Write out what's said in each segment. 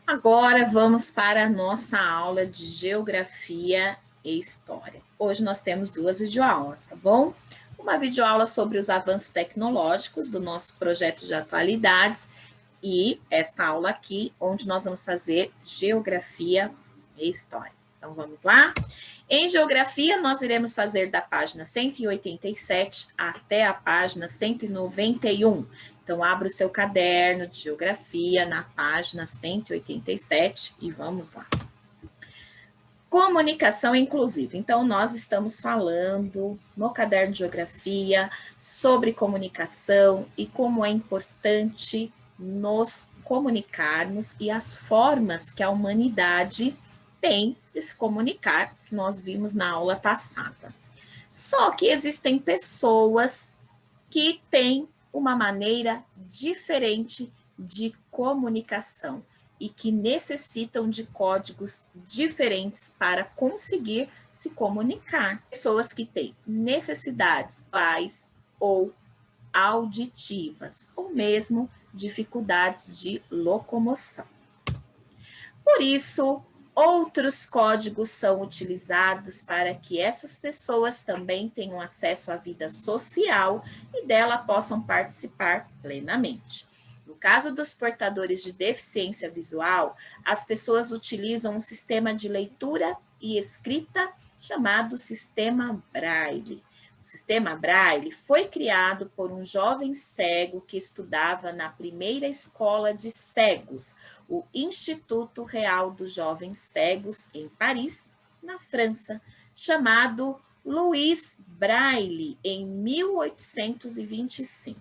Agora vamos para a nossa aula de Geografia e História. Hoje nós temos duas videoaulas, tá bom? Uma videoaula sobre os avanços tecnológicos do nosso projeto de atualidades e esta aula aqui, onde nós vamos fazer Geografia e História. Então vamos lá? Em Geografia, nós iremos fazer da página 187 até a página 191. Então, abra o seu caderno de geografia na página 187 e vamos lá. Comunicação inclusiva. Então, nós estamos falando no caderno de geografia sobre comunicação e como é importante nos comunicarmos e as formas que a humanidade tem de se comunicar, que nós vimos na aula passada. Só que existem pessoas que têm uma maneira diferente de comunicação e que necessitam de códigos diferentes para conseguir se comunicar. Pessoas que têm necessidades visuais ou auditivas, ou mesmo dificuldades de locomoção. Por isso, outros códigos são utilizados para que essas pessoas também tenham acesso à vida social e dela possam participar plenamente. No caso dos portadores de deficiência visual, as pessoas utilizam um sistema de leitura e escrita chamado Sistema Braille. O Sistema Braille foi criado por um jovem cego que estudava na primeira escola de cegos, o Instituto Real dos Jovens Cegos, em Paris, na França, chamado Louis Braille, em 1825.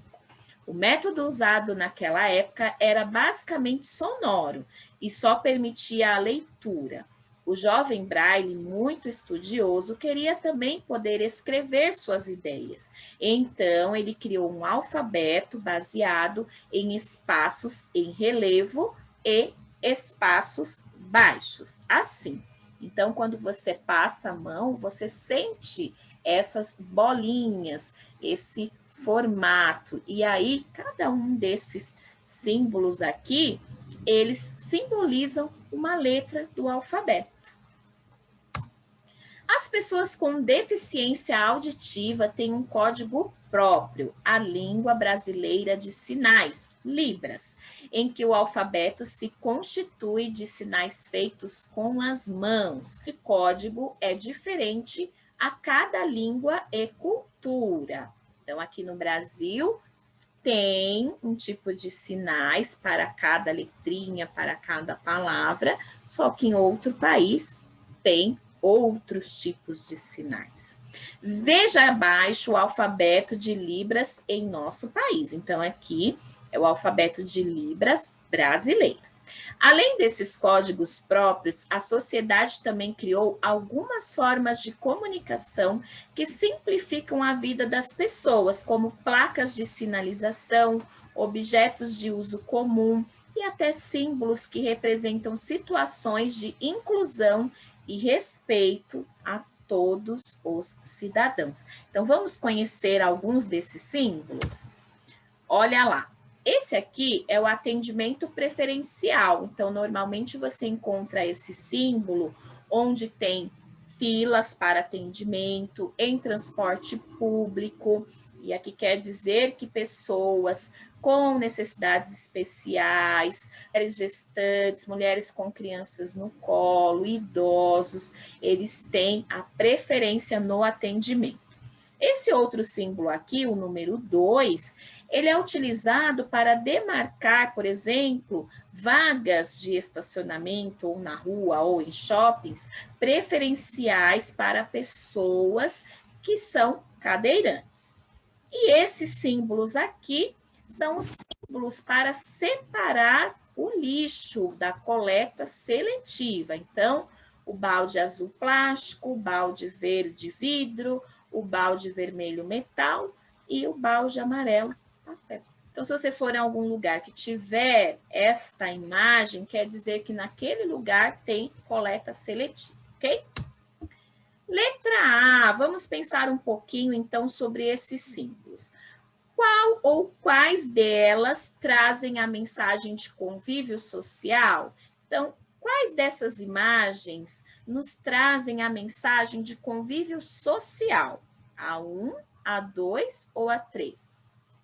O método usado naquela época era basicamente sonoro e só permitia a leitura. O jovem Braille, muito estudioso, queria também poder escrever suas ideias. Então, ele criou um alfabeto baseado em espaços em relevo e espaços baixos, assim. Então, quando você passa a mão, você sente essas bolinhas, esse formato. E aí, cada um desses símbolos aqui, eles simbolizam uma letra do alfabeto. As pessoas com deficiência auditiva têm um código próprio, a língua brasileira de sinais, Libras, em que o alfabeto se constitui de sinais feitos com as mãos. O código é diferente a cada língua e cultura. Então, aqui no Brasil, tem um tipo de sinais para cada letrinha, para cada palavra, só que em outro país tem outros tipos de sinais. Veja abaixo o alfabeto de Libras em nosso país. Então, aqui é o alfabeto de Libras brasileiro. Além desses códigos próprios, a sociedade também criou algumas formas de comunicação que simplificam a vida das pessoas, como placas de sinalização, objetos de uso comum e até símbolos que representam situações de inclusão e respeito a todos os cidadãos. Então, vamos conhecer alguns desses símbolos? Olha lá. Esse aqui é o atendimento preferencial. Então, normalmente você encontra esse símbolo onde tem filas para atendimento, em transporte público. E aqui quer dizer que pessoas com necessidades especiais, mulheres gestantes, mulheres com crianças no colo, idosos, eles têm a preferência no atendimento. Esse outro símbolo aqui, o número 2, ele é utilizado para demarcar, por exemplo, vagas de estacionamento ou na rua ou em shoppings preferenciais para pessoas que são cadeirantes. E esses símbolos aqui são os símbolos para separar o lixo da coleta seletiva. Então, o balde azul plástico, o balde verde vidro, o balde vermelho metal e o balde amarelo papel. Então, se você for em algum lugar que tiver esta imagem, quer dizer que naquele lugar tem coleta seletiva, ok? Letra A, vamos pensar um pouquinho então sobre esses símbolos. Qual ou quais delas trazem a mensagem de convívio social? Então, quais dessas imagens nos trazem a mensagem de convívio social? A 1, a 2 ou a 3?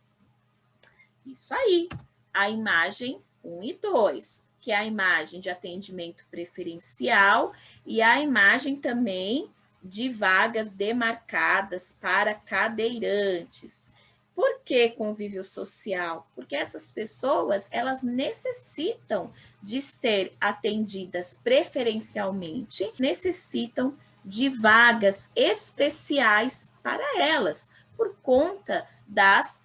Isso aí, a imagem 1 e 2, que é a imagem de atendimento preferencial e a imagem também de vagas demarcadas para cadeirantes. Por que convívio social? Porque essas pessoas, elas necessitam de ser atendidas preferencialmente, necessitam de vagas especiais para elas, por conta das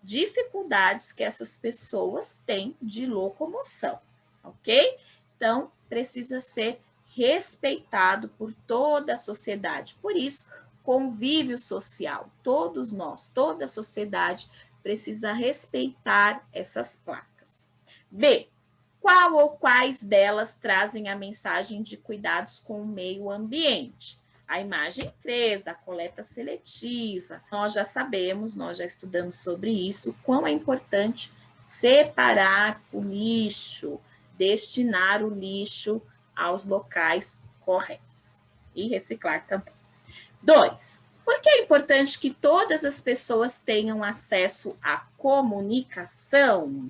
dificuldades que essas pessoas têm de locomoção, ok? Então, precisa ser respeitado por toda a sociedade. Por isso, convívio social, todos nós, toda a sociedade precisa respeitar essas placas. B, qual ou quais delas trazem a mensagem de cuidados com o meio ambiente? A imagem 3, da coleta seletiva. Nós já sabemos, nós já estudamos sobre isso, quão é importante separar o lixo, destinar o lixo aos locais corretos e reciclar também. 2, por que é importante que todas as pessoas tenham acesso à comunicação?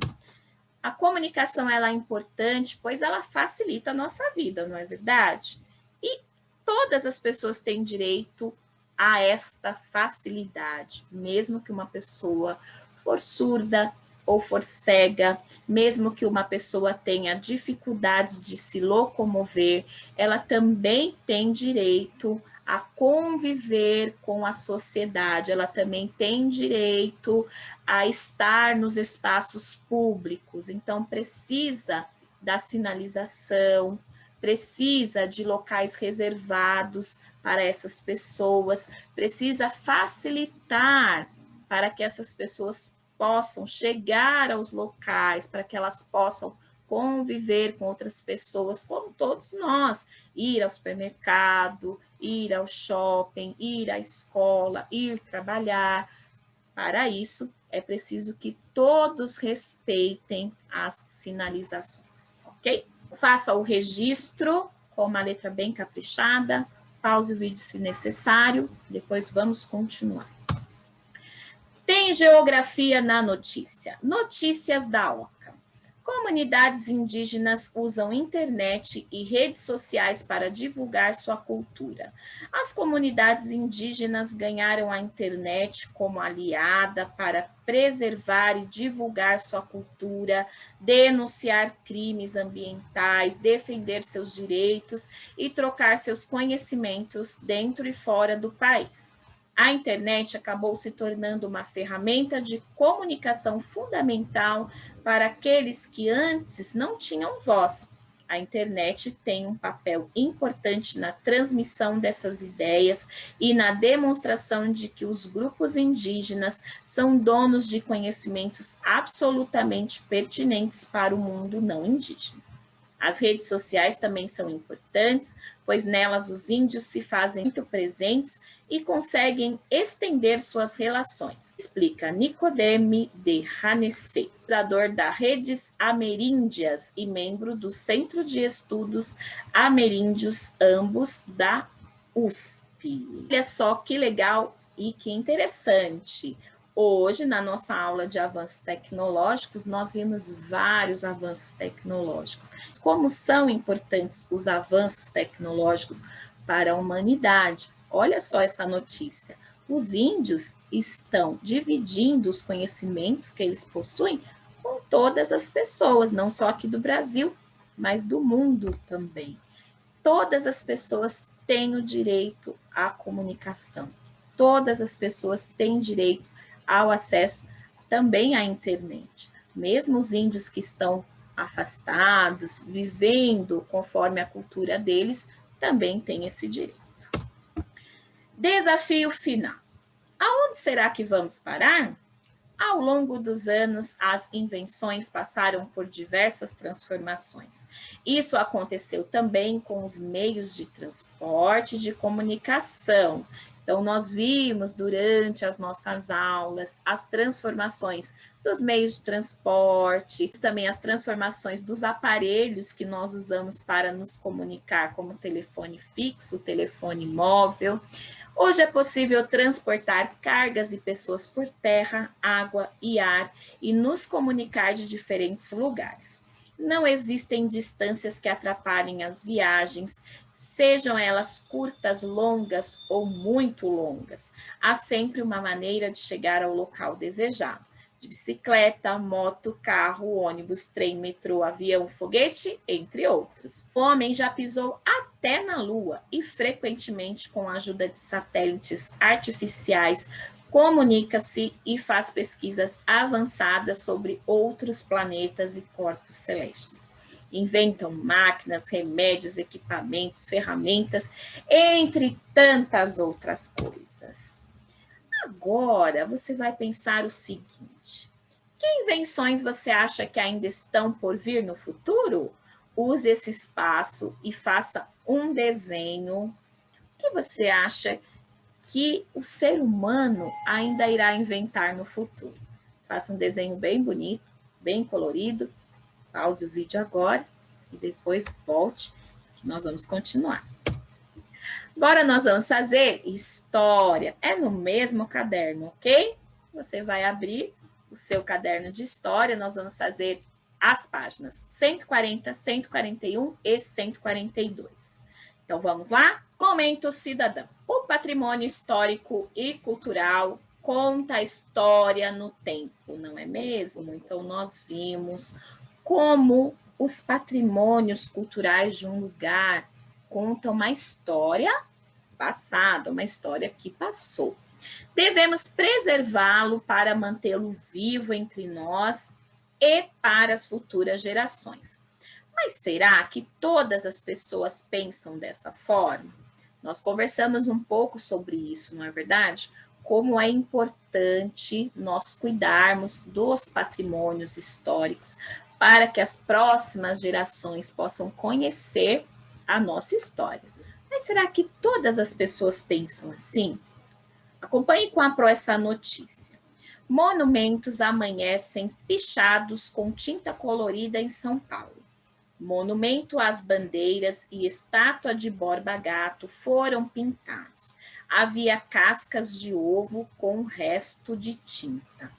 A comunicação ela é importante, pois ela facilita a nossa vida, não é verdade? E todas as pessoas têm direito a esta facilidade, mesmo que uma pessoa for surda ou for cega, mesmo que uma pessoa tenha dificuldades de se locomover, ela também tem direito a conviver com a sociedade, ela também tem direito a estar nos espaços públicos, então precisa da sinalização, precisa de locais reservados para essas pessoas, precisa facilitar para que essas pessoas possam chegar aos locais, para que elas possam conviver com outras pessoas, como todos nós, ir ao supermercado, ir ao shopping, ir à escola, ir trabalhar. Para isso, é preciso que todos respeitem as sinalizações, ok? Faça o registro com uma letra bem caprichada, pause o vídeo se necessário, depois vamos continuar. Tem geografia na notícia. Notícias da OCA. Comunidades indígenas usam internet e redes sociais para divulgar sua cultura. As comunidades indígenas ganharam a internet como aliada para preservar e divulgar sua cultura, denunciar crimes ambientais, defender seus direitos e trocar seus conhecimentos dentro e fora do país. A internet acabou se tornando uma ferramenta de comunicação fundamental para aqueles que antes não tinham voz. A internet tem um papel importante na transmissão dessas ideias e na demonstração de que os grupos indígenas são donos de conhecimentos absolutamente pertinentes para o mundo não indígena. As redes sociais também são importantes, pois nelas os índios se fazem muito presentes e conseguem estender suas relações, explica Nicodeme de Hanesse, fundador da Redes Ameríndias e membro do Centro de Estudos Ameríndios, ambos da USP. Olha só que legal e que interessante. Hoje, na nossa aula de avanços tecnológicos, nós vimos vários avanços tecnológicos. Como são importantes os avanços tecnológicos para a humanidade? Olha só essa notícia. Os índios estão dividindo os conhecimentos que eles possuem com todas as pessoas, não só aqui do Brasil, mas do mundo também. Todas as pessoas têm o direito à comunicação. Todas as pessoas têm direito ao acesso também à internet. Mesmo os índios que estão afastados, vivendo conforme a cultura deles, também têm esse direito. Desafio final. Aonde será que vamos parar? Ao longo dos anos, as invenções passaram por diversas transformações. Isso aconteceu também com os meios de transporte e de comunicação. Então, nós vimos durante as nossas aulas as transformações dos meios de transporte, também as transformações dos aparelhos que nós usamos para nos comunicar, como o telefone fixo, o telefone móvel. Hoje é possível transportar cargas e pessoas por terra, água e ar e nos comunicar de diferentes lugares. Não existem distâncias que atrapalhem as viagens, sejam elas curtas, longas ou muito longas. Há sempre uma maneira de chegar ao local desejado. De bicicleta, moto, carro, ônibus, trem, metrô, avião, foguete, entre outros. O homem já pisou até na Lua e frequentemente com a ajuda de satélites artificiais comunica-se e faz pesquisas avançadas sobre outros planetas e corpos celestes. Inventam máquinas, remédios, equipamentos, ferramentas, entre tantas outras coisas. Agora, você vai pensar o seguinte: que invenções você acha que ainda estão por vir no futuro? Use esse espaço e faça um desenho. O que você acha que o ser humano ainda irá inventar no futuro? Faça um desenho bem bonito, bem colorido. Pause o vídeo agora e depois volte, que nós vamos continuar. Agora nós vamos fazer história. É no mesmo caderno, ok? Você vai abrir o seu caderno de história. Nós vamos fazer as páginas 140, 141 e 142. Então vamos lá? Momento cidadão. O patrimônio histórico e cultural conta a história no tempo, não é mesmo? Então nós vimos como os patrimônios culturais de um lugar contam uma história passada, uma história que passou. Devemos preservá-lo para mantê-lo vivo entre nós e para as futuras gerações. Mas será que todas as pessoas pensam dessa forma? Nós conversamos um pouco sobre isso, não é verdade? Como é importante nós cuidarmos dos patrimônios históricos para que as próximas gerações possam conhecer a nossa história. Mas será que todas as pessoas pensam assim? Acompanhe com a Pro essa notícia. Monumentos amanhecem pichados com tinta colorida em São Paulo. Monumento às bandeiras e estátua de Borba Gato foram pintados. Havia cascas de ovo com resto de tinta.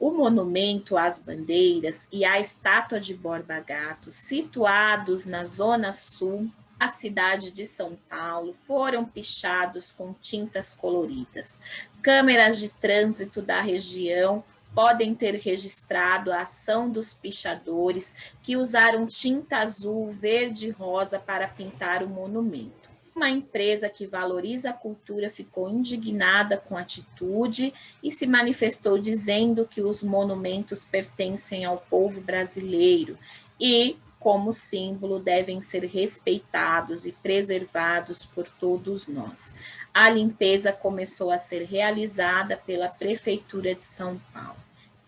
O monumento às bandeiras e a estátua de Borba Gato, situados na zona sul da cidade de São Paulo, foram pichados com tintas coloridas. Câmeras de trânsito da região podem ter registrado a ação dos pichadores que usaram tinta azul, verde e rosa para pintar o monumento. Uma empresa que valoriza a cultura ficou indignada com a atitude e se manifestou dizendo que os monumentos pertencem ao povo brasileiro e, como símbolo, devem ser respeitados e preservados por todos nós. A limpeza começou a ser realizada pela Prefeitura de São Paulo.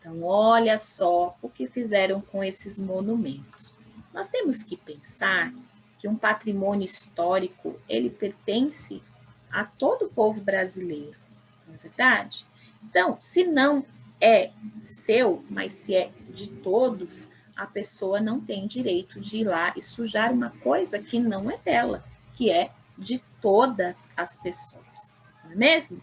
Então, olha só o que fizeram com esses monumentos. Nós temos que pensar que um patrimônio histórico, ele pertence a todo o povo brasileiro, não é verdade? Então, se não é seu, mas se é de todos, a pessoa não tem direito de ir lá e sujar uma coisa que não é dela, que é de todas as pessoas, não é mesmo?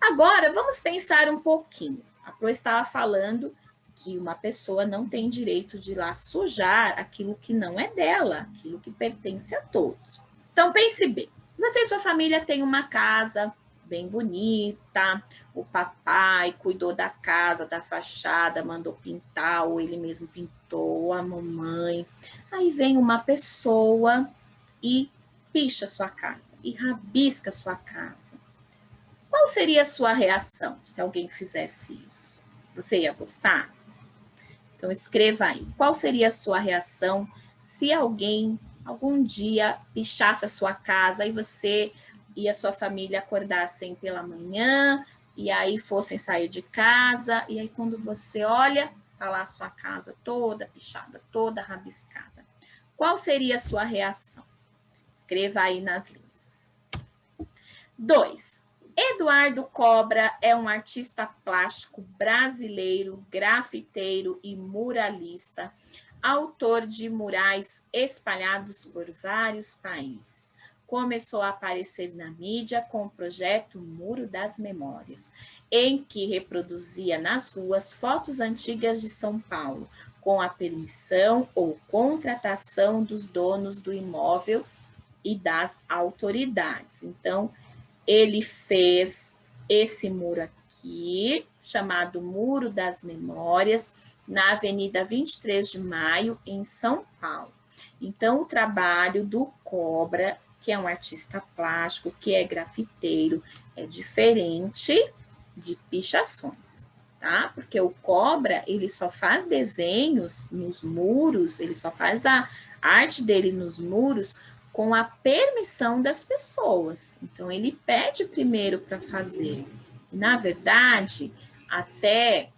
Agora, vamos pensar um pouquinho. A Pro estava falando que uma pessoa não tem direito de ir lá sujar aquilo que não é dela, aquilo que pertence a todos. Então, pense bem. Você e sua família têm uma casa bem bonita, o papai cuidou da casa, da fachada, mandou pintar, ou ele mesmo pintou, a mamãe. Aí vem uma pessoa e picha sua casa, e rabisca sua casa. Qual seria a sua reação se alguém fizesse isso? Você ia gostar? Então, escreva aí. Qual seria a sua reação se alguém, algum dia, pichasse a sua casa e você e a sua família acordassem pela manhã e aí fossem sair de casa e aí quando você olha, tá lá a sua casa toda pichada, toda rabiscada. Qual seria a sua reação? Escreva aí nas linhas. 2. Eduardo Cobra é um artista plástico brasileiro, grafiteiro e muralista, autor de murais espalhados por vários países. Começou a aparecer na mídia com o projeto Muro das Memórias, em que reproduzia nas ruas fotos antigas de São Paulo, com a permissão ou contratação dos donos do imóvel e das autoridades. Então, ele fez esse muro aqui, chamado Muro das Memórias, na Avenida 23 de Maio, em São Paulo. Então, o trabalho do Cobra, que é um artista plástico, que é grafiteiro, é diferente de pichações, tá? Porque o Cobra, ele só faz desenhos nos muros, ele só faz a arte dele nos muros com a permissão das pessoas. Então, ele pede primeiro para fazer. Na verdade, até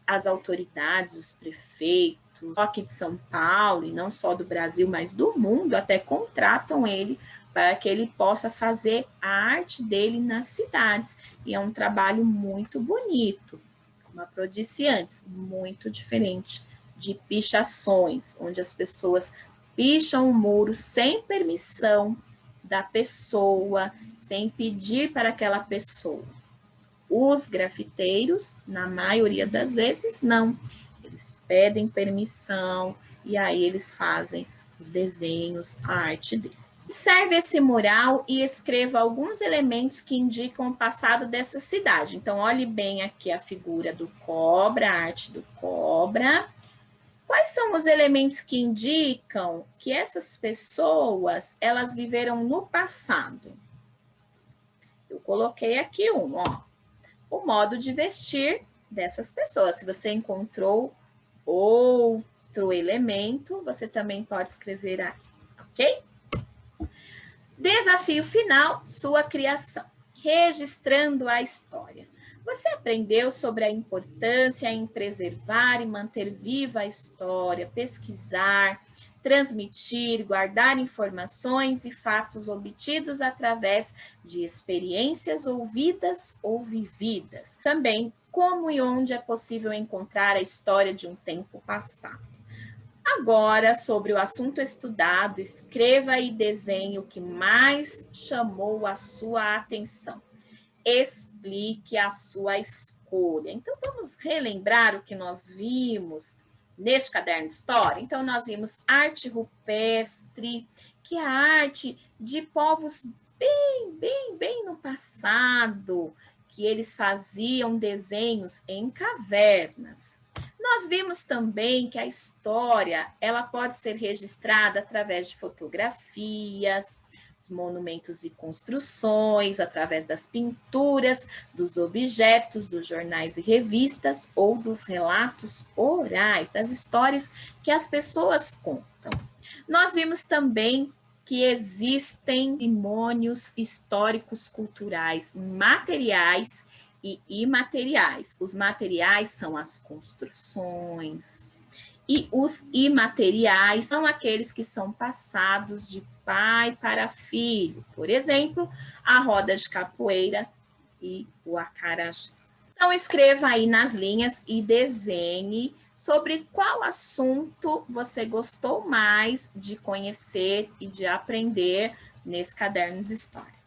as autoridades, os prefeitos, aqui de São Paulo, e não só do Brasil, mas do mundo, até contratam ele para que ele possa fazer a arte dele nas cidades. E é um trabalho muito bonito, como a Pro disse antes, muito diferente de pichações, onde as pessoas picham o muro sem permissão da pessoa, sem pedir para aquela pessoa. Os grafiteiros, na maioria das vezes, não. Eles pedem permissão e aí eles fazem os desenhos, a arte deles. Observe esse mural e escreva alguns elementos que indicam o passado dessa cidade. Então, olhe bem aqui a figura do cobra, a arte do cobra. Quais são os elementos que indicam que essas pessoas, elas viveram no passado? Eu coloquei aqui ó, o modo de vestir dessas pessoas. Se você encontrou outro elemento, você também pode escrever aqui, ok? Desafio final, sua criação. Registrando a história. Você aprendeu sobre a importância em preservar e manter viva a história, pesquisar, transmitir, guardar informações e fatos obtidos através de experiências ouvidas ou vividas. Também como e onde é possível encontrar a história de um tempo passado. Agora, sobre o assunto estudado, escreva e desenhe o que mais chamou a sua atenção. Explique a sua escolha. Então, vamos relembrar o que nós vimos neste caderno de história. Então, nós vimos arte rupestre, que é a arte de povos bem no passado, que eles faziam desenhos em cavernas. Nós vimos também que a história, ela pode ser registrada através de fotografias, os monumentos e construções, através das pinturas, dos objetos, dos jornais e revistas ou dos relatos orais, das histórias que as pessoas contam. Nós vimos também que existem patrimônios históricos culturais materiais e imateriais. Os materiais são as construções e os imateriais são aqueles que são passados de pai para filho. Por exemplo, a roda de capoeira e o acarajé. Então, escreva aí nas linhas e desenhe sobre qual assunto você gostou mais de conhecer e de aprender nesse caderno de história.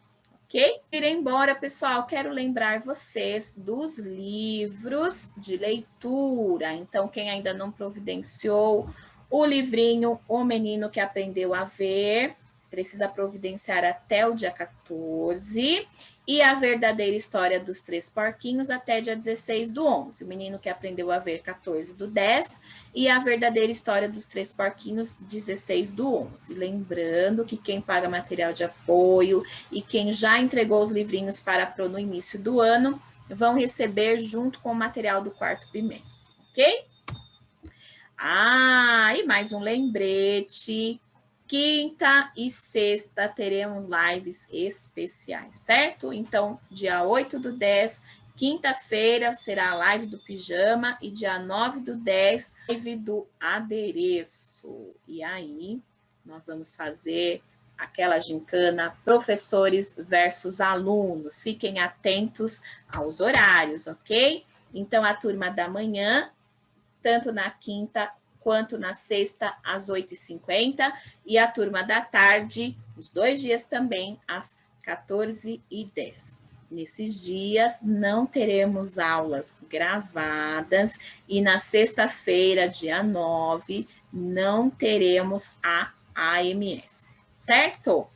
Ok? Ir embora, pessoal, quero lembrar vocês dos livros de leitura. Então, quem ainda não providenciou o livrinho O Menino que Aprendeu a Ver, precisa providenciar até o dia 14, e A Verdadeira História dos Três Porquinhos até dia 16 do 11. O Menino que Aprendeu a Ver, 14 do 10, e A Verdadeira História dos Três Porquinhos, 16 do 11. Lembrando que quem paga material de apoio e quem já entregou os livrinhos para a Pro no início do ano, vão receber junto com o material do quarto bimestre, ok? Ah, e mais um lembrete. Quinta e sexta teremos lives especiais, certo? Então, dia 8 do 10, quinta-feira, será a live do pijama e dia 9 do 10, live do adereço. E aí, nós vamos fazer aquela gincana, professores versus alunos. Fiquem atentos aos horários, ok? Então, a turma da manhã, tanto na quinta quanto na sexta, às 8h50, e a turma da tarde, os 2 dias também, às 14h10. Nesses dias, não teremos aulas gravadas, e na sexta-feira, dia 9, não teremos a AMS, certo?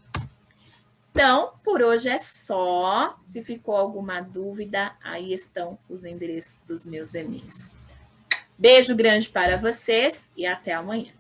Então, por hoje é só. Se ficou alguma dúvida, aí estão os endereços dos meus e-mails. Beijo grande para vocês e até amanhã.